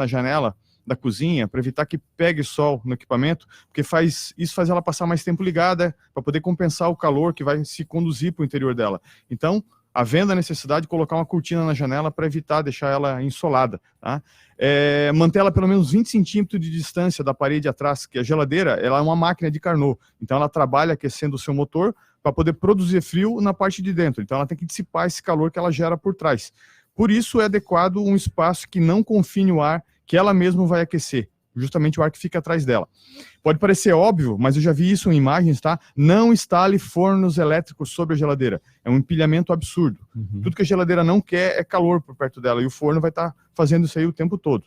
na janela da cozinha para evitar que pegue sol no equipamento, porque isso faz ela passar mais tempo ligada para poder compensar o calor que vai se conduzir para o interior dela. Então, havendo a necessidade de colocar uma cortina na janela para evitar deixar ela insolada, tá? Manter ela pelo menos 20 centímetros de distância da parede atrás, que a geladeira ela é uma máquina de Carnot, então ela trabalha aquecendo o seu motor para poder produzir frio na parte de dentro, então ela tem que dissipar esse calor que ela gera por trás. Por isso é adequado um espaço que não confine o ar, que ela mesma vai aquecer, justamente o ar que fica atrás dela. Pode parecer óbvio, mas eu já vi isso em imagens, tá? Não instale fornos elétricos sobre a geladeira. É um empilhamento absurdo. Tudo que a geladeira não quer é calor por perto dela, e o forno vai estar fazendo isso aí o tempo todo.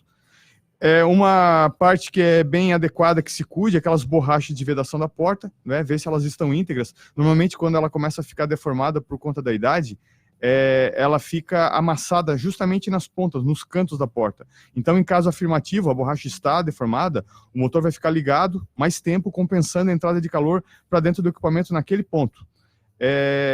Uma parte que é bem adequada que se cuide, aquelas borrachas de vedação da porta, né? Ver se elas estão íntegras. Normalmente, quando ela começa a ficar deformada por conta da idade, ela fica amassada justamente nas pontas, nos cantos da porta. Então, em caso afirmativo, a borracha está deformada, o motor vai ficar ligado mais tempo, compensando a entrada de calor para dentro do equipamento naquele ponto.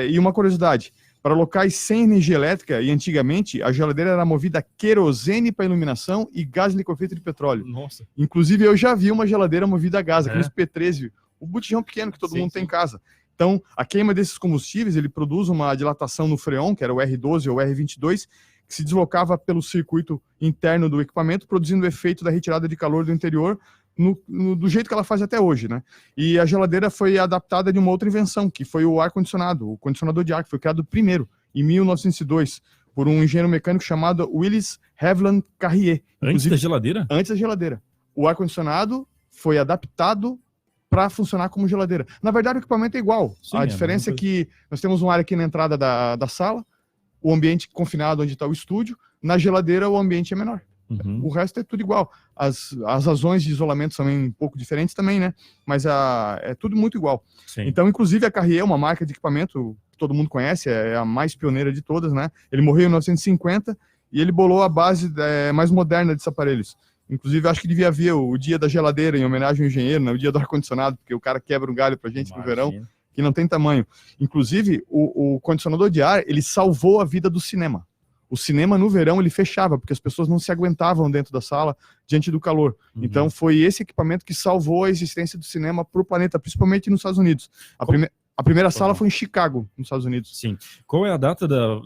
E uma curiosidade, para locais sem energia elétrica, e antigamente, a geladeira era movida a querosene para iluminação e gás liquefeito de petróleo. Nossa. Inclusive, eu já vi uma geladeira movida a gás, aqueles P13, o botijão pequeno que todo mundo tem em casa. Então, a queima desses combustíveis, ele produz uma dilatação no freon, que era o R12 ou o R22, que se deslocava pelo circuito interno do equipamento, produzindo o efeito da retirada de calor do interior, do jeito que ela faz até hoje, né? E a geladeira foi adaptada de uma outra invenção, que foi o ar-condicionado, o condicionador de ar, que foi criado primeiro, em 1902, por um engenheiro mecânico chamado Willis Haviland Carrier. Antes da geladeira? Antes da geladeira. O ar-condicionado foi adaptado para funcionar como geladeira. Na verdade, o equipamento é igual. Sim, a diferença é que nós temos uma área aqui na entrada da sala, o ambiente confinado onde está o estúdio, na geladeira o ambiente é menor. O resto é tudo igual. As razões de isolamento são um pouco diferentes também, né? Mas é tudo muito igual. Sim. Então, inclusive, a Carrier é uma marca de equipamento que todo mundo conhece, é a mais pioneira de todas, né? Ele morreu em 1950 e ele bolou a base mais moderna desses aparelhos. Inclusive, acho que devia haver o dia da geladeira, em homenagem ao engenheiro, né? O dia do ar-condicionado, porque o cara quebra um galho pra gente no verão, que não tem tamanho. Inclusive, o condicionador de ar, ele salvou a vida do cinema. O cinema, no verão, ele fechava, porque as pessoas não se aguentavam dentro da sala, diante do calor. Então, foi esse equipamento que salvou a existência do cinema para o planeta, principalmente nos Estados Unidos. A primeira sala foi em Chicago, nos Estados Unidos. Sim. Qual é a data do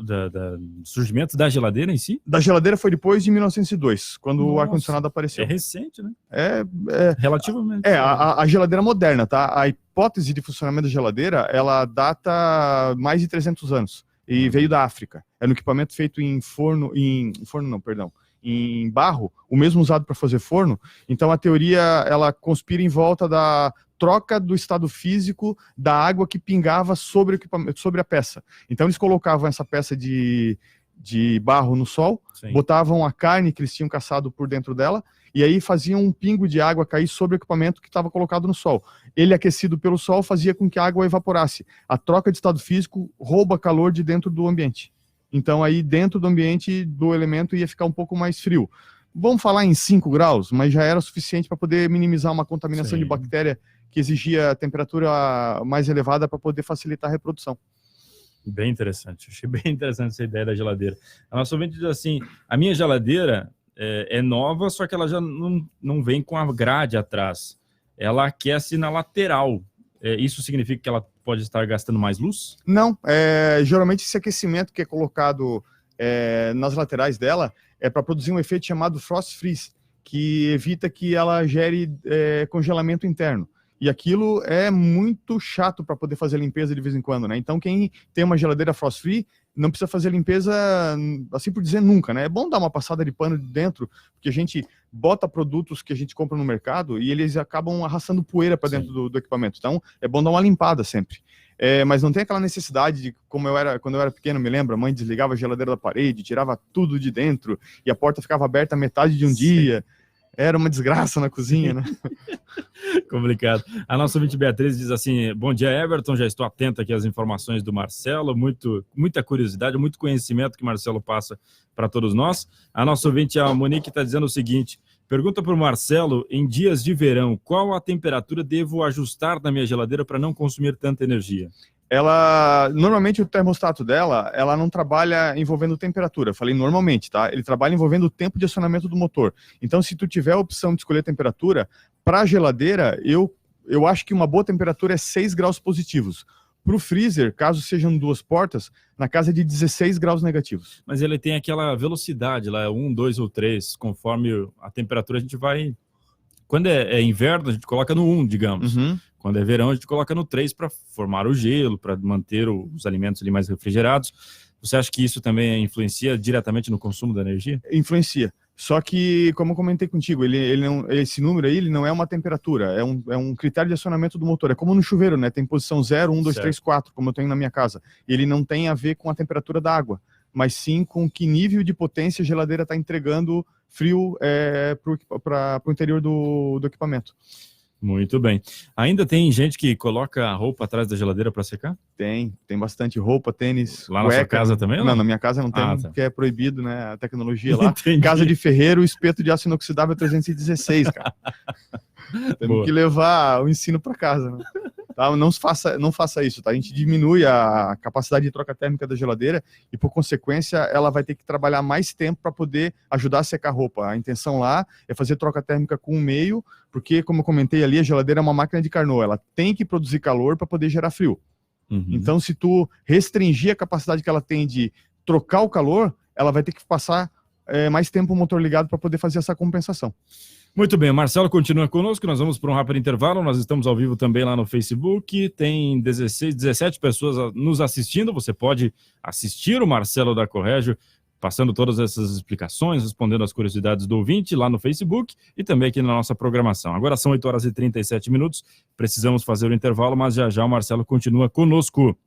surgimento da geladeira em si? Da geladeira foi depois de 1902, quando o ar-condicionado apareceu. É recente, né? Relativamente. A geladeira moderna, tá? A hipótese de funcionamento da geladeira, ela data mais de 300 anos. E veio da África. Era um equipamento feito em em barro, o mesmo usado para fazer forno. Então a teoria, ela conspira em volta da troca do estado físico da água que pingava sobre o equipamento, sobre a peça. Então eles colocavam essa peça de barro no sol, botavam a carne que eles tinham caçado por dentro dela, e aí faziam um pingo de água cair sobre o equipamento que estava colocado no sol. Ele, aquecido pelo sol, fazia com que a água evaporasse. A troca de estado físico rouba calor de dentro do ambiente. Então aí dentro do ambiente do elemento ia ficar um pouco mais frio. Vamos falar em 5 graus, mas já era suficiente para poder minimizar uma contaminação de bactéria que exigia temperatura mais elevada para poder facilitar a reprodução. Bem interessante, achei bem interessante essa ideia da geladeira. A nossa ouvinte diz assim, a minha geladeira é nova, só que ela já não vem com a grade atrás. Ela aquece na lateral. Isso significa que ela pode estar gastando mais luz? Não, geralmente esse aquecimento que é colocado nas laterais dela é para produzir um efeito chamado frost freeze, que evita que ela gere congelamento interno. E aquilo é muito chato para poder fazer limpeza de vez em quando, né? Então quem tem uma geladeira frost free não precisa fazer limpeza, assim por dizer, nunca, né? É bom dar uma passada de pano dentro, porque a gente bota produtos que a gente compra no mercado e eles acabam arrastando poeira para dentro do equipamento. Então é bom dar uma limpada sempre. Mas não tem aquela necessidade de, como quando eu era pequeno, me lembro, a mãe desligava a geladeira da parede, tirava tudo de dentro e a porta ficava aberta metade de um dia. Era uma desgraça na cozinha, né? Complicado. A nossa ouvinte Beatriz diz assim, bom dia, Everton, já estou atento aqui às informações do Marcelo, muita curiosidade, muito conhecimento que o Marcelo passa para todos nós. A nossa ouvinte, a Monique, está dizendo o seguinte, pergunta para o Marcelo, em dias de verão, qual a temperatura devo ajustar na minha geladeira para não consumir tanta energia? Normalmente o termostato dela, ela não trabalha envolvendo temperatura. Eu falei normalmente, tá? Ele trabalha envolvendo o tempo de acionamento do motor. Então, se tu tiver a opção de escolher temperatura, para a geladeira, eu acho que uma boa temperatura é 6 graus positivos. Para o freezer, caso sejam 2 portas, na casa de 16 graus negativos. Mas ele tem aquela velocidade lá, 1, 2 ou 3, conforme a temperatura a gente vai... Quando é inverno, a gente coloca no 1, digamos. Uhum. Quando é verão, a gente coloca no 3 para formar o gelo, para manter os alimentos ali mais refrigerados. Você acha que isso também influencia diretamente no consumo da energia? Influencia. Só que, como eu comentei contigo, esse número aí ele não é uma temperatura, é um critério de acionamento do motor. É como no chuveiro, né? Tem posição 0, 1, 2, 3, 4, como eu tenho na minha casa. Ele não tem a ver com a temperatura da água, mas sim com que nível de potência a geladeira está entregando frio para o interior do equipamento. Muito bem. Ainda tem gente que coloca a roupa atrás da geladeira para secar? Tem bastante roupa, tênis, lá cueca. Na sua casa também? Não, na minha casa não tem, porque é proibido, né, a tecnologia lá. Entendi. Casa de ferreiro, o espeto de aço inoxidável 316, cara. Temos que levar o ensino para casa, né? Tá? Não faça isso, tá? A gente diminui a capacidade de troca térmica da geladeira e, por consequência, ela vai ter que trabalhar mais tempo para poder ajudar a secar a roupa. A intenção lá é fazer troca térmica com 1,5, porque, como eu comentei ali, a geladeira é uma máquina de Carnot, ela tem que produzir calor para poder gerar frio. Uhum. Então, se tu restringir a capacidade que ela tem de trocar o calor, ela vai ter que passar mais tempo o motor ligado para poder fazer essa compensação. Muito bem, o Marcelo continua conosco, nós vamos para um rápido intervalo, nós estamos ao vivo também lá no Facebook, tem 17 pessoas nos assistindo, você pode assistir o Marcelo da Corrégio, passando todas essas explicações, respondendo as curiosidades do ouvinte lá no Facebook e também aqui na nossa programação. Agora são 8h37, precisamos fazer o intervalo, mas já o Marcelo continua conosco.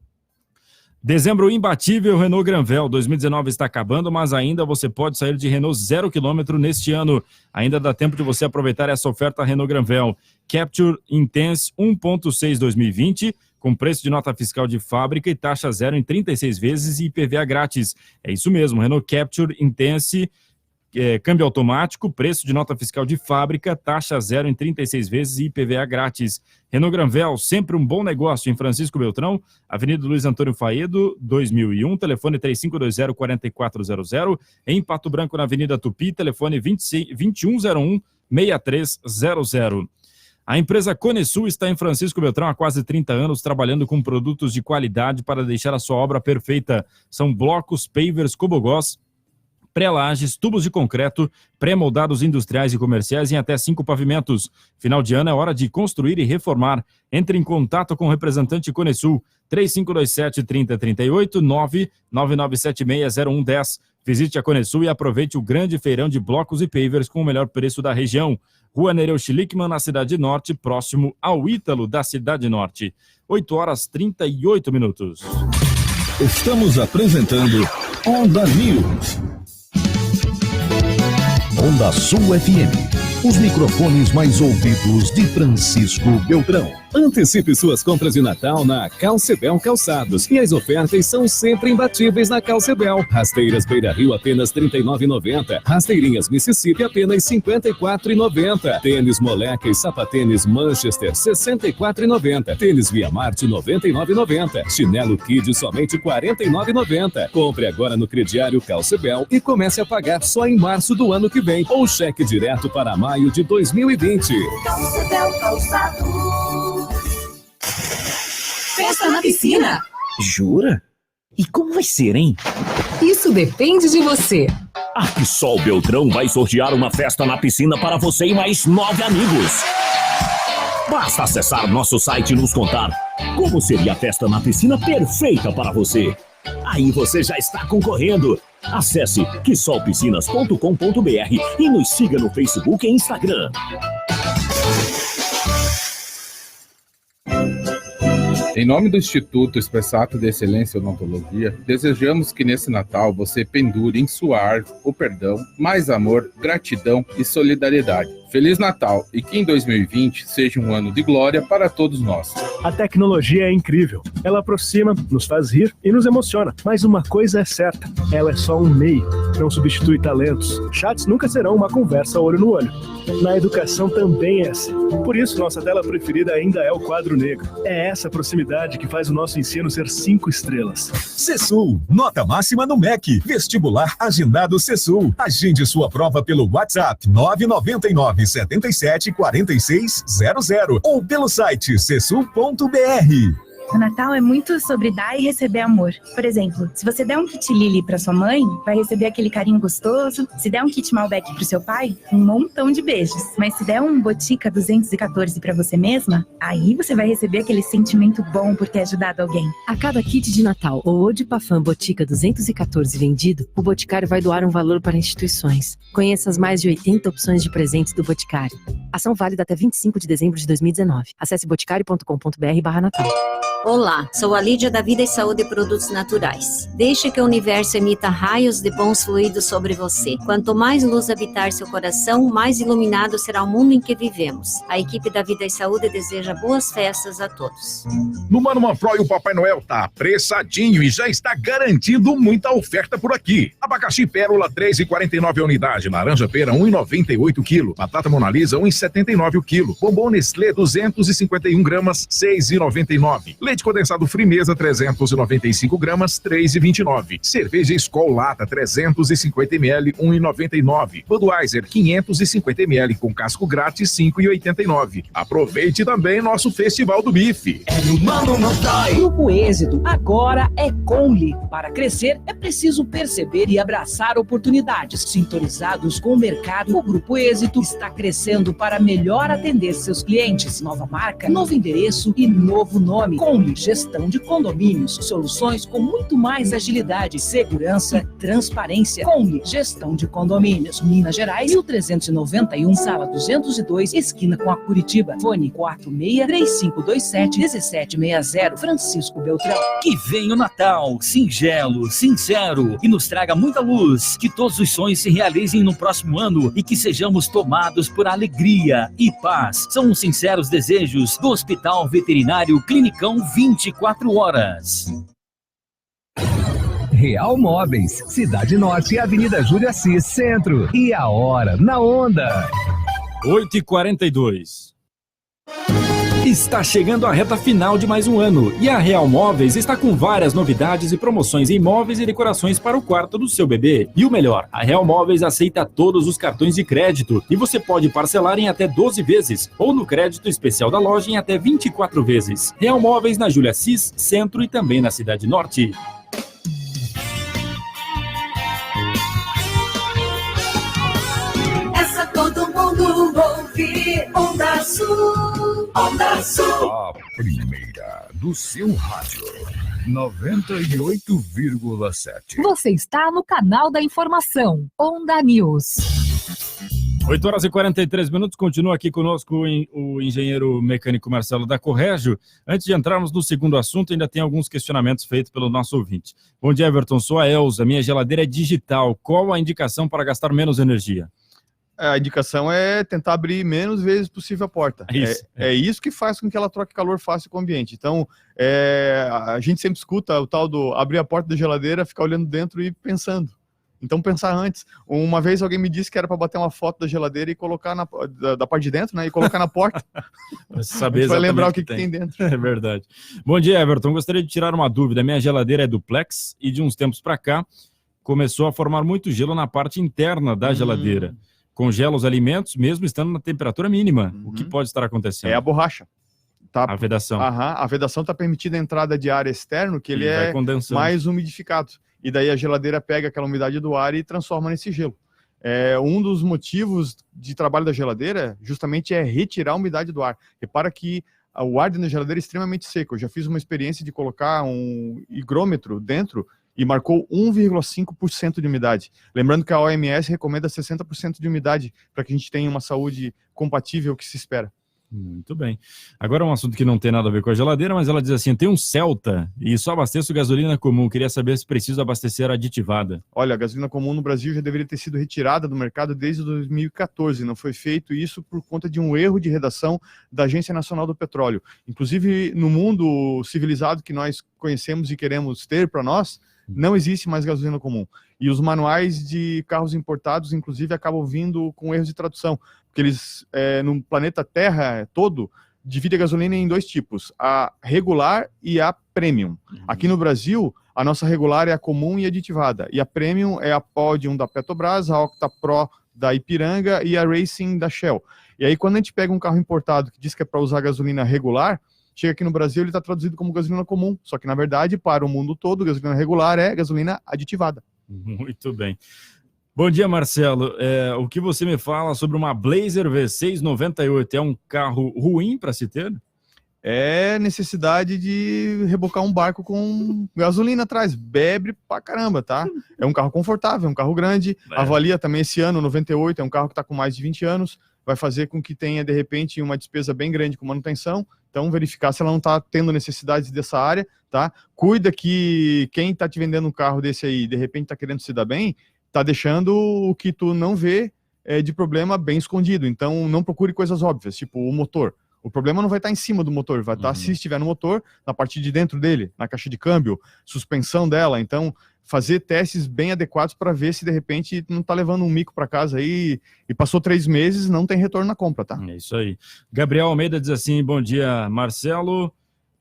Dezembro imbatível, Renault Granvel. 2019 está acabando, mas ainda você pode sair de Renault 0 km neste ano. Ainda dá tempo de você aproveitar essa oferta Renault Granvel. Capture Intense 1.6 2020, com preço de nota fiscal de fábrica e taxa zero em 36 vezes e IPVA grátis. É isso mesmo, Renault Capture Intense, câmbio automático, preço de nota fiscal de fábrica, taxa zero em 36 vezes e IPVA grátis. Renault Granvel, sempre um bom negócio em Francisco Beltrão, Avenida Luiz Antônio Faedo, 2001, telefone 3520-4400, em Pato Branco, na Avenida Tupi, telefone 2101-6300. A empresa Conesul está em Francisco Beltrão há quase 30 anos, trabalhando com produtos de qualidade para deixar a sua obra perfeita. São blocos, pavers, cobogós, pré-lajes, tubos de concreto, pré-moldados industriais e comerciais em até 5 pavimentos. Final de ano é hora de construir e reformar. Entre em contato com o representante Conesul, 3527-3038, 99976-0110. Visite a Conesul e aproveite o grande feirão de blocos e pavers com o melhor preço da região. Rua Nereu Schlickmann, na Cidade Norte, próximo ao Ítalo da Cidade Norte. 8h38. Estamos apresentando Onda News. Onda Sul FM. Os microfones mais ouvidos de Francisco Beltrão. Antecipe suas compras de Natal na Calcebel Calçados. E as ofertas são sempre imbatíveis na Calcebel. Rasteiras Beira Rio apenas R$ 39,90. Rasteirinhas Mississippi apenas R$ 54,90. Tênis Moleca e sapatênis Manchester R$ 64,90. Tênis Via Marte R$ 99,90. Chinelo Kid somente R$ 49,90. Compre agora no crediário Calcebel e comece a pagar só em março do ano que vem. Ou cheque direto para maio de 2020. Calcebel Calçados. Festa na piscina? Jura? E como vai ser, hein? Isso depende de você. Arquisol Beltrão vai sortear uma festa na piscina para você e mais 9 amigos. Basta acessar nosso site e nos contar como seria a festa na piscina perfeita para você. Aí você já está concorrendo. Acesse quisolpiscinas.com.br e nos siga no Facebook e Instagram. Em nome do Instituto Expressato de Excelência em Odontologia, desejamos que nesse Natal você pendure em sua árvore o perdão, mais amor, gratidão e solidariedade. Feliz Natal e que em 2020 seja um ano de glória para todos nós. A tecnologia é incrível. Ela aproxima, nos faz rir e nos emociona. Mas uma coisa é certa, ela é só um meio, não substitui talentos. Chats nunca serão uma conversa olho no olho. Na educação também é assim. Por isso, nossa tela preferida ainda é o quadro negro. É essa proximidade que faz o nosso ensino ser 5 estrelas. CESUL, nota máxima no MEC. Vestibular agendado CESUL. Agende sua prova pelo WhatsApp 999 77 46 00 ou pelo site cesul.br. O Natal é muito sobre dar e receber amor. Por exemplo, se você der um kit Lily pra sua mãe, vai receber aquele carinho gostoso. Se der um kit Malbec pro seu pai, um montão de beijos. Mas se der um Botica 214 pra você mesma, aí você vai receber aquele sentimento bom por ter ajudado alguém. A cada kit de Natal ou Eau de Parfum Botica 214 vendido, o Boticário vai doar um valor para instituições. Conheça as mais de 80 opções de presentes do Boticário. Ação válida até 25 de dezembro de 2019. Acesse boticário.com.br/Natal. Olá, sou a Lídia da Vida e Saúde Produtos Naturais. Deixe que o universo emita raios de bons fluidos sobre você. Quanto mais luz habitar seu coração, mais iluminado será o mundo em que vivemos. A equipe da Vida e Saúde deseja boas festas a todos. No Mano Manfroy, o Papai Noel tá apressadinho e já está garantindo muita oferta por aqui. Abacaxi Pérola, 3,49 a unidade. Laranja pera, 1,98 kg. Batata Mona Lisa, 1,79 o quilo. Bombom Nestlé, 251 gramas, 6,99. Leite condensado Frimeza, 395 gramas, 3,29. Cerveja Skol Lata, 350 ml, 1,99. Budweiser, 550 ml com casco grátis, 5,89. Aproveite também nosso Festival do Bife. É no Mano Manfroy. Grupo Êxito, agora é Conli. Para crescer, é preciso perceber e abraçar oportunidades. Sintonizados com o mercado, o Grupo Êxito está crescendo para melhor atender seus clientes. Nova marca, novo endereço e novo nome. Conli, gestão de condomínios, soluções com muito mais agilidade, segurança e transparência. Conli, gestão de condomínios, Minas Gerais, 1391, sala 202, esquina com a Curitiba. Fone 463527-1760, Francisco Beltrão. Que venha o Natal, singelo, sincero, e nos traga muita luz. Que todos os sonhos se realizem no próximo ano e que sejamos tomados por alegria e paz. São os sinceros desejos do Hospital Veterinário Clinicão 24 horas. Real Móveis, Cidade Norte, Avenida Júlio Assis, Centro. E a hora na Onda. 8h42. Está chegando a reta final de mais um ano e a Real Móveis está com várias novidades e promoções em móveis e decorações para o quarto do seu bebê. E o melhor, a Real Móveis aceita todos os cartões de crédito e você pode parcelar em até 12 vezes ou no crédito especial da loja em até 24 vezes. Real Móveis na Júlia Assis, Centro e também na Cidade Norte. Todo mundo ouve Onda Sul, Onda Sul. A primeira do seu rádio, 98,7. Você está no canal da informação, Onda News. 8h43, continua aqui conosco o engenheiro mecânico Marcelo da Corrégio. Antes de entrarmos no segundo assunto, ainda tem alguns questionamentos feitos pelo nosso ouvinte. Bom dia, Everton, sou a Elza, minha geladeira é digital, qual a indicação para gastar menos energia? A indicação é tentar abrir menos vezes possível a porta. É isso que faz com que ela troque calor fácil com o ambiente. Então, a gente sempre escuta o tal do abrir a porta da geladeira, ficar olhando dentro e pensando. Então, pensar antes. Uma vez alguém me disse que era para bater uma foto da geladeira e colocar da parte de dentro, né? E colocar na porta. Saber vai lembrar o que tem dentro. É verdade. Bom dia, Everton. Gostaria de tirar uma dúvida. Minha geladeira é duplex e de uns tempos para cá começou a formar muito gelo na parte interna da geladeira. Congela os alimentos, mesmo estando na temperatura mínima. O que pode estar acontecendo? É a borracha. A vedação. A vedação está permitindo a entrada de ar externo, que ele é mais umidificado. E daí a geladeira pega aquela umidade do ar e transforma nesse gelo. Um dos motivos de trabalho da geladeira justamente é retirar a umidade do ar. Repara que o ar dentro da geladeira é extremamente seco. Eu já fiz uma experiência de colocar um higrômetro dentro e marcou 1,5% de umidade. Lembrando que a OMS recomenda 60% de umidade para que a gente tenha uma saúde compatível que se espera. Muito bem. Agora um assunto que não tem nada a ver com a geladeira, mas ela diz assim, tem um Celta e só abasteço gasolina comum, queria saber se preciso abastecer aditivada. Olha, a gasolina comum no Brasil já deveria ter sido retirada do mercado desde 2014, não foi feito isso por conta de um erro de redação da Agência Nacional do Petróleo. Inclusive, no mundo civilizado que nós conhecemos e queremos ter para nós, não existe mais gasolina comum. E os manuais de carros importados, inclusive, acabam vindo com erros de tradução, porque eles, no planeta Terra todo, dividem a gasolina em 2 tipos, a regular e a premium. Aqui no Brasil, a nossa regular é a comum e aditivada, e a premium é a Podium da Petrobras, a Octa Pro da Ipiranga e a Racing da Shell. E aí, quando a gente pega um carro importado que diz que é para usar gasolina regular, chega aqui no Brasil, ele está traduzido como gasolina comum, só que, na verdade, para o mundo todo, gasolina regular é gasolina aditivada. Muito bem. Bom dia, Marcelo. O que você me fala sobre uma Blazer V6 98? É um carro ruim para se ter? É necessidade de rebocar um barco com gasolina atrás. Bebe pra caramba, tá? É um carro confortável, é um carro grande. Avalia também esse ano, 98, é um carro que está com mais de 20 anos. Vai fazer com que tenha, de repente, uma despesa bem grande com manutenção. Então, verificar se ela não está tendo necessidades dessa área, tá? Cuida que quem está te vendendo um carro desse aí, de repente está querendo se dar bem, está deixando o que tu não vê de problema bem escondido. Então, não procure coisas óbvias, tipo o motor. O problema não vai estar em cima do motor, vai estar, se estiver no motor, na parte de dentro dele, na caixa de câmbio, suspensão dela. Então, fazer testes bem adequados para ver se de repente não está levando um mico para casa aí e passou 3 meses, não tem retorno na compra, tá? É isso aí. Gabriel Almeida diz assim, bom dia, Marcelo,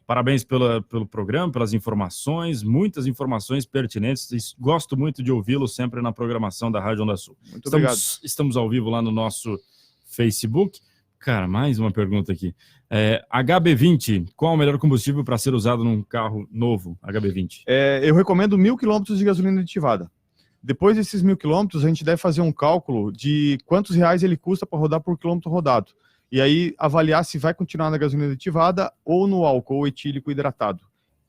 parabéns pelo programa, pelas informações, muitas informações pertinentes, gosto muito de ouvi-lo sempre na programação da Rádio Onda Sul. Muito obrigado. Estamos ao vivo lá no nosso Facebook. Cara, mais uma pergunta aqui. HB20, qual o melhor combustível para ser usado num carro novo, HB20? Eu recomendo 1.000 km de gasolina aditivada. Depois desses 1.000 km, a gente deve fazer um cálculo de quantos reais ele custa para rodar por quilômetro rodado. E aí avaliar se vai continuar na gasolina aditivada ou no álcool etílico hidratado.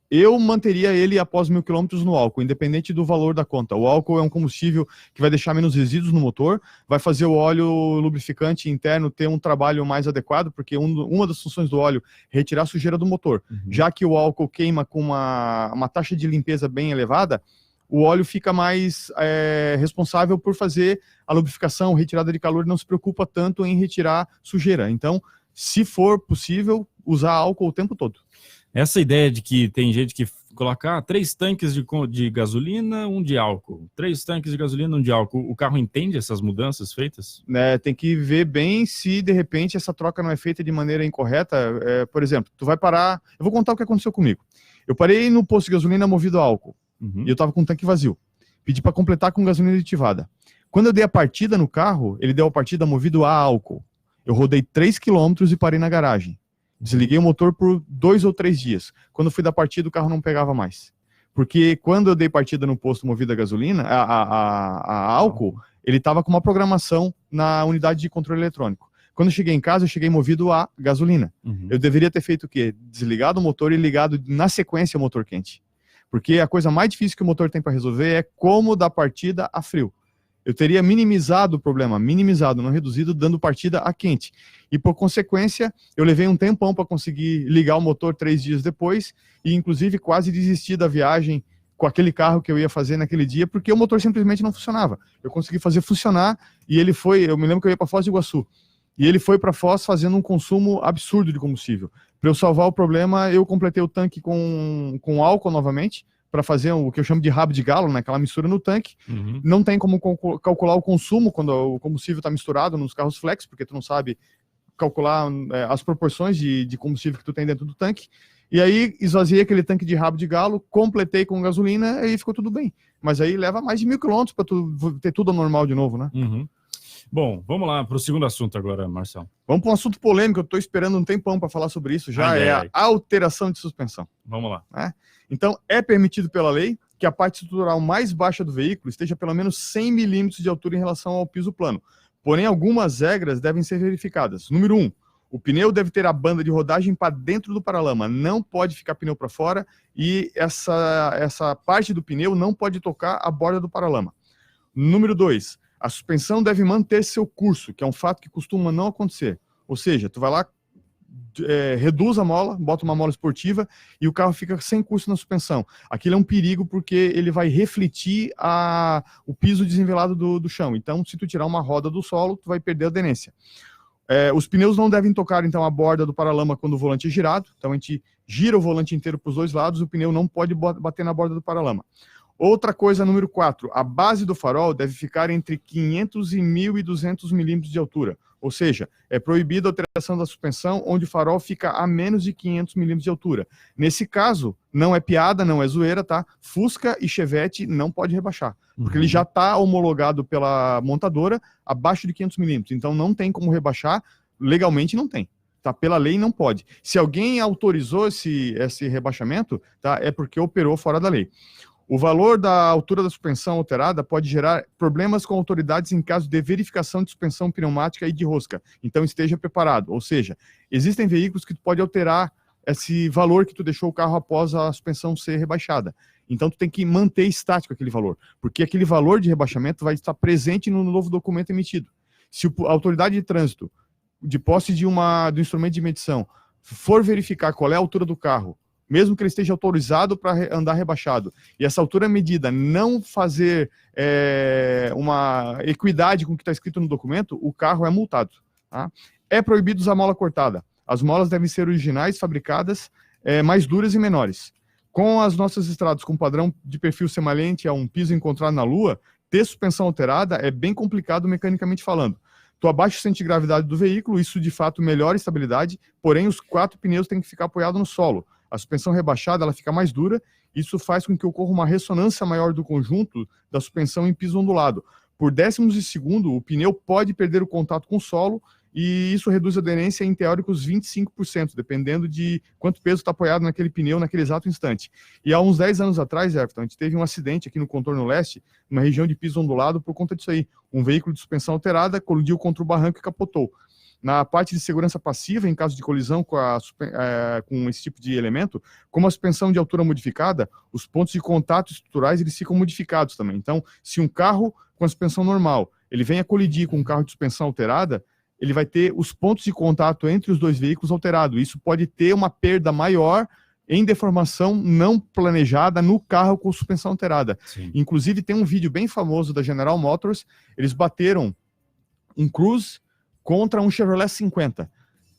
Eu manteria ele após 1.000 km no álcool, independente do valor da conta. O álcool é um combustível que vai deixar menos resíduos no motor, vai fazer o óleo lubrificante interno ter um trabalho mais adequado, porque uma das funções do óleo é retirar a sujeira do motor. Já que o álcool queima com uma taxa de limpeza bem elevada, o óleo fica mais responsável por fazer a lubrificação, retirada de calor, não se preocupa tanto em retirar sujeira. Então, se for possível, usar álcool o tempo todo. Essa ideia de que tem gente que coloca 3 tanques de gasolina, 1 de álcool. 3 tanques de gasolina, 1 de álcool. O carro entende essas mudanças feitas? Tem que ver bem se, de repente, essa troca não é feita de maneira incorreta. Por exemplo, tu vai parar... Eu vou contar o que aconteceu comigo. Eu parei no posto de gasolina movido a álcool. E eu estava com o tanque vazio. Pedi para completar com gasolina aditivada. Quando eu dei a partida no carro, ele deu a partida movido a álcool. Eu rodei 3 km e parei na garagem. Desliguei o motor por 2 ou 3 dias. Quando fui dar partida, o carro não pegava mais. Porque quando eu dei partida no posto movido a gasolina, a álcool, ele estava com uma programação na unidade de controle eletrônico. Quando eu cheguei em casa, eu cheguei movido a gasolina. Eu deveria ter feito o quê? Desligado o motor e ligado na sequência o motor quente. Porque a coisa mais difícil que o motor tem para resolver é como dar partida a frio. Eu teria minimizado o problema, não reduzido, dando partida a quente. E, por consequência, eu levei um tempão para conseguir ligar o motor 3 dias depois e, inclusive, quase desisti da viagem com aquele carro que eu ia fazer naquele dia, porque o motor simplesmente não funcionava. Eu consegui fazer funcionar e ele foi... Eu me lembro que eu ia para Foz do Iguaçu. E ele foi para Foz fazendo um consumo absurdo de combustível. Para eu salvar o problema, eu completei o tanque com álcool novamente, para fazer o que eu chamo de rabo de galo, né, aquela mistura no tanque. Não tem como calcular o consumo quando o combustível está misturado nos carros flex, porque tu não sabe calcular as proporções de combustível que tu tem dentro do tanque. E aí esvaziei aquele tanque de rabo de galo, completei com gasolina e aí ficou tudo bem. Mas aí leva mais de 1.000 km para tu ter tudo normal de novo, né? Bom, vamos lá para o segundo assunto agora, Marcelo. Vamos para um assunto polêmico, eu estou esperando um tempão para falar sobre isso já, a alteração de suspensão. Vamos lá. Então, é permitido pela lei que a parte estrutural mais baixa do veículo esteja pelo menos 100 milímetros de altura em relação ao piso plano. Porém, algumas regras devem ser verificadas. Número 1, o pneu deve ter a banda de rodagem para dentro do paralama, não pode ficar pneu para fora e essa parte do pneu não pode tocar a borda do paralama. Número 2, a suspensão deve manter seu curso, que é um fato que costuma não acontecer. Ou seja, tu vai lá, reduz a mola, bota uma mola esportiva e o carro fica sem custo na suspensão. Aquilo é um perigo porque ele vai refletir o piso desnivelado do chão. Então, se tu tirar uma roda do solo, tu vai perder a aderência. Os pneus não devem tocar, então, a borda do paralama quando o volante é girado. Então, a gente gira o volante inteiro para os dois lados, o pneu não pode bater na borda do paralama. Outra coisa, número 4, a base do farol deve ficar entre 500 e 1.200 milímetros de altura. Ou seja, é proibida a alteração da suspensão onde o farol fica a menos de 500 milímetros de altura. Nesse caso, não é piada, não é zoeira, tá? Fusca e Chevette não pode rebaixar, porque ele já está homologado pela montadora abaixo de 500 milímetros. Então não tem como rebaixar, legalmente não tem. Tá, pela lei não pode. Se alguém autorizou esse rebaixamento, tá, é porque operou fora da lei. O valor da altura da suspensão alterada pode gerar problemas com autoridades em caso de verificação de suspensão pneumática e de rosca. Então esteja preparado. Ou seja, existem veículos que tu pode alterar esse valor que tu deixou o carro após a suspensão ser rebaixada. Então tu tem que manter estático aquele valor, porque aquele valor de rebaixamento vai estar presente no novo documento emitido. Se a autoridade de trânsito, de posse do instrumento de medição, for verificar qual é a altura do carro, mesmo que ele esteja autorizado para andar rebaixado, e essa altura medida não fazer uma equidade com o que está escrito no documento, o carro é multado. Tá? É proibido usar mola cortada. As molas devem ser originais, fabricadas, mais duras e menores. Com as nossas estradas com padrão de perfil semelhante a um piso encontrado na Lua, ter suspensão alterada é bem complicado mecanicamente falando. Tu abaixa o centro de gravidade do veículo, isso de fato melhora a estabilidade, porém os 4 pneus têm que ficar apoiados no solo. A suspensão rebaixada ela fica mais dura, isso faz com que ocorra uma ressonância maior do conjunto da suspensão em piso ondulado. Por décimos de segundo, o pneu pode perder o contato com o solo e isso reduz a aderência em teóricos 25%, dependendo de quanto peso está apoiado naquele pneu naquele exato instante. E há uns 10 anos atrás, Everton, a gente teve um acidente aqui no contorno leste, numa região de piso ondulado, por conta disso aí. Um veículo de suspensão alterada colidiu contra o barranco e capotou. Na parte de segurança passiva, em caso de colisão com esse tipo de elemento, como a suspensão de altura modificada, os pontos de contato estruturais eles ficam modificados também. Então, se um carro com a suspensão normal, ele vem a colidir com um carro de suspensão alterada, ele vai ter os pontos de contato entre os dois veículos alterados. Isso pode ter uma perda maior em deformação não planejada no carro com suspensão alterada. Sim. Inclusive, tem um vídeo bem famoso da General Motors, eles bateram um Cruze contra um Chevrolet 50.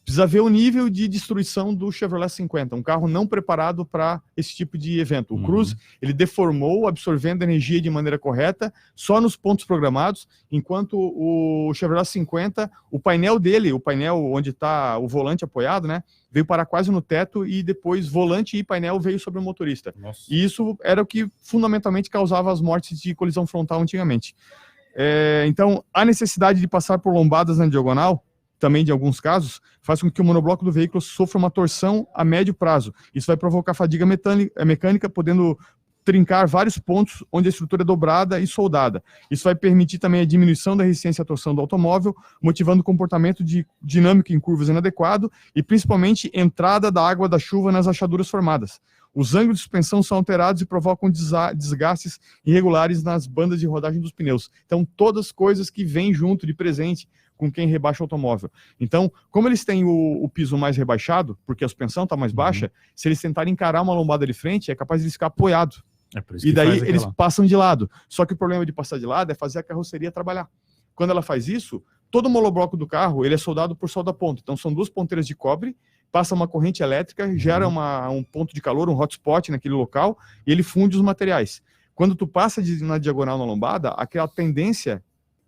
Precisa ver o nível de destruição do Chevrolet 50, um carro não preparado para esse tipo de evento. O Cruze, ele deformou, absorvendo energia de maneira correta, só nos pontos programados, enquanto o Chevrolet 50, o painel dele, o painel onde está o volante apoiado, né, veio parar quase no teto e depois volante e painel veio sobre o motorista. Nossa. E isso era o que fundamentalmente causava as mortes de colisão frontal antigamente. Então, a necessidade de passar por lombadas na diagonal, também de alguns casos, faz com que o monobloco do veículo sofra uma torção a médio prazo. Isso vai provocar fadiga mecânica, podendo trincar vários pontos onde a estrutura é dobrada e soldada. Isso vai permitir também a diminuição da resistência à torção do automóvel, motivando comportamento dinâmico em curvas inadequado e principalmente entrada da água da chuva nas rachaduras formadas. Os ângulos de suspensão são alterados e provocam desgastes irregulares nas bandas de rodagem dos pneus. Então, todas as coisas que vêm junto de presente com quem rebaixa o automóvel. Então, como eles têm o piso mais rebaixado, porque a suspensão está mais baixa, se eles tentarem encarar uma lombada de frente, é capaz de eles ficar apoiados. E daí eles passam de lado. Só que o problema de passar de lado é fazer a carroceria trabalhar. Quando ela faz isso, todo o monobloco do carro ele é soldado por solda ponta. Então, são 2 ponteiras de cobre, passa uma corrente elétrica, gera um ponto de calor, um hotspot naquele local, e ele funde os materiais. Quando tu passa na diagonal na lombada, aquela tendência,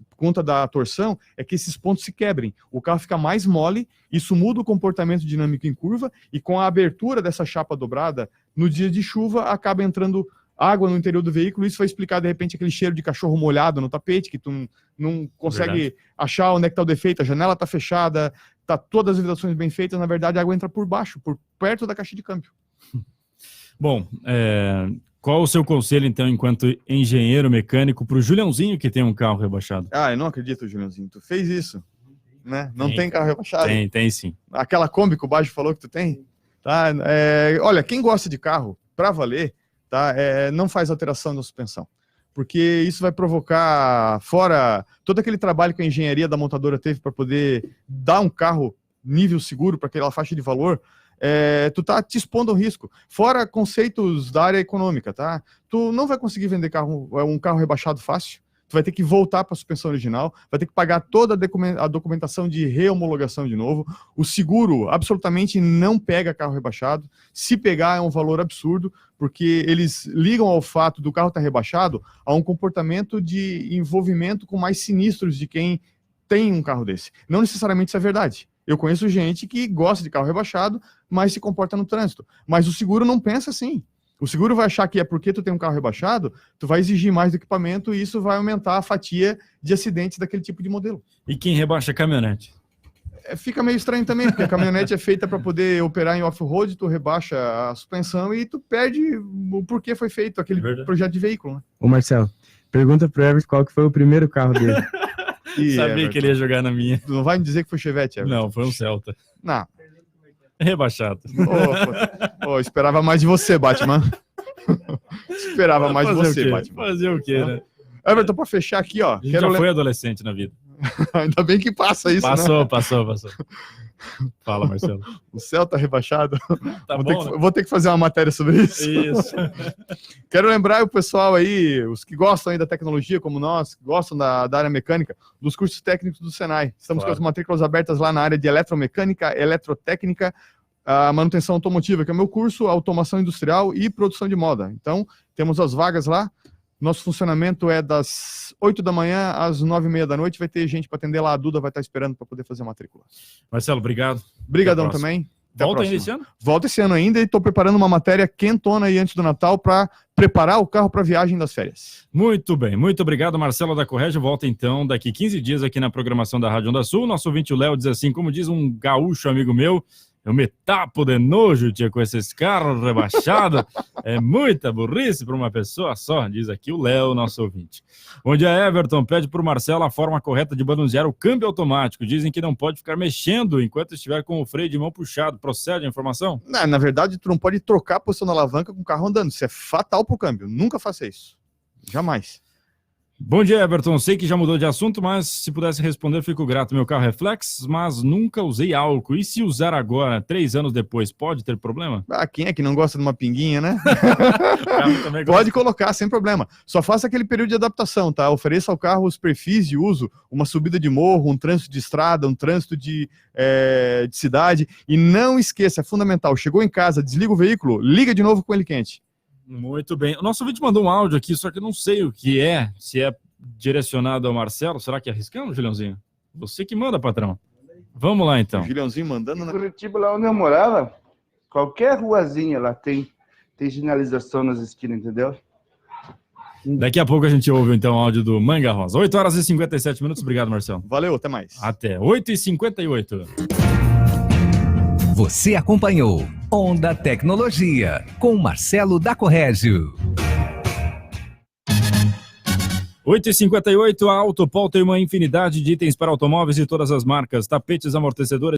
por conta da torção, é que esses pontos se quebrem. O carro fica mais mole, isso muda o comportamento dinâmico em curva, e com a abertura dessa chapa dobrada, no dia de chuva, acaba entrando água no interior do veículo, isso vai explicar, de repente, aquele cheiro de cachorro molhado no tapete, que tu não consegue achar onde é que está o defeito, a janela está fechada, tá todas as vedações bem feitas, na verdade a água entra por baixo, por perto da caixa de câmbio. Bom, qual o seu conselho, então, enquanto engenheiro mecânico, para o Juliãozinho que tem um carro rebaixado? Eu não acredito, Juliãozinho, tu fez isso, né? Não tem carro rebaixado? Tem sim. Aquela Kombi que o Baggio falou que tu tem? Tá? Olha, quem gosta de carro, para valer, tá? Não faz alteração na suspensão, porque isso vai provocar, fora todo aquele trabalho que a engenharia da montadora teve para poder dar um carro nível seguro, para aquela faixa de valor, tu tá te expondo ao risco. Fora conceitos da área econômica, tá? Tu não vai conseguir vender um carro rebaixado fácil. Tu vai ter que voltar para a suspensão original, vai ter que pagar toda a documentação de reomologação de novo. O seguro absolutamente não pega carro rebaixado. Se pegar, é um valor absurdo, porque eles ligam ao fato do carro estar rebaixado a um comportamento de envolvimento com mais sinistros de quem tem um carro desse. Não necessariamente isso é verdade. Eu conheço gente que gosta de carro rebaixado, mas se comporta no trânsito. Mas o seguro não pensa assim. O seguro vai achar que é porque tu tem um carro rebaixado, tu vai exigir mais do equipamento e isso vai aumentar a fatia de acidentes daquele tipo de modelo. E quem rebaixa a caminhonete? Fica meio estranho também, porque a caminhonete é feita para poder operar em off-road, tu rebaixa a suspensão e tu perde o porquê foi feito aquele projeto de veículo. Né? Ô Marcelo, pergunta pro Everton qual que foi o primeiro carro dele. Sabia Everton, que ele ia jogar na minha. Tu não vai me dizer que foi Chevette, Everton? Não, foi um Celta. Não. Rebaixado. Esperava mais de você, Batman. Esperava mais de você, Batman. Fazer o quê, né? Everton, pra fechar aqui, ó. Já foi adolescente na vida. Ainda bem que passa isso, passou, né? Passou. Fala, Marcelo. O Celta rebaixado. Tá vou ter que fazer uma matéria sobre isso. Isso. Quero lembrar o pessoal aí, os que gostam aí da tecnologia, como nós, que gostam da área mecânica, dos cursos técnicos do Senai. Estamos com as matrículas abertas lá na área de eletromecânica, eletrotécnica, a manutenção automotiva, que é o meu curso, automação industrial e produção de moda. Então, temos as vagas lá. Nosso funcionamento é das 8 da manhã às 9h30 da noite. Vai ter gente para atender lá. A Duda vai estar esperando para poder fazer a matrícula. Marcelo, obrigado. Obrigadão também. Volta ainda esse ano? Volta esse ano ainda e estou preparando uma matéria quentona aí antes do Natal para preparar o carro para a viagem das férias. Muito bem, muito obrigado, Marcelo da Corregia. Volta então daqui 15 dias aqui na programação da Rádio Onda Sul. Nosso ouvinte, o Léo, diz assim, como diz um gaúcho amigo meu, eu me tapo de nojo, tia, com esses carros rebaixados. É muita burrice para uma pessoa só, diz aqui o Léo, nosso ouvinte. Bom dia, Everton. Pede para o Marcelo a forma correta de manusear o câmbio automático. Dizem que não pode ficar mexendo enquanto estiver com o freio de mão puxado. Procede a informação? Na verdade, tu não pode trocar a posição da alavanca com o carro andando. Isso é fatal para o câmbio. Nunca faça isso. Jamais. Bom dia, Everton. Sei que já mudou de assunto, mas se pudesse responder, fico grato. Meu carro é flex, mas nunca usei álcool. E se usar agora, 3 anos depois, pode ter problema? Quem é que não gosta de uma pinguinha, né? Pode colocar, sem problema. Só faça aquele período de adaptação, tá? Ofereça ao carro os perfis de uso, uma subida de morro, um trânsito de estrada, um trânsito de cidade. E não esqueça, é fundamental, chegou em casa, desliga o veículo, liga de novo com ele quente. Muito bem. O nosso vídeo mandou um áudio aqui, só que eu não sei o que é, se é direcionado ao Marcelo. Será que arriscamos, Juliãozinho? Você que manda, patrão. Vamos lá, então. O Juliãozinho mandando... Em Curitiba, lá onde eu morava, qualquer ruazinha lá tem sinalização nas esquinas, entendeu? Daqui a pouco a gente ouve, então, o áudio do Manga Rosa. 8 horas e 57 minutos. Obrigado, Marcelo. Valeu, até mais. Até 8h58. Você acompanhou Onda Tecnologia, com Marcelo da Corrégio. 8h58, a Autopol tem uma infinidade de itens para automóveis de todas as marcas, tapetes, amortecedores,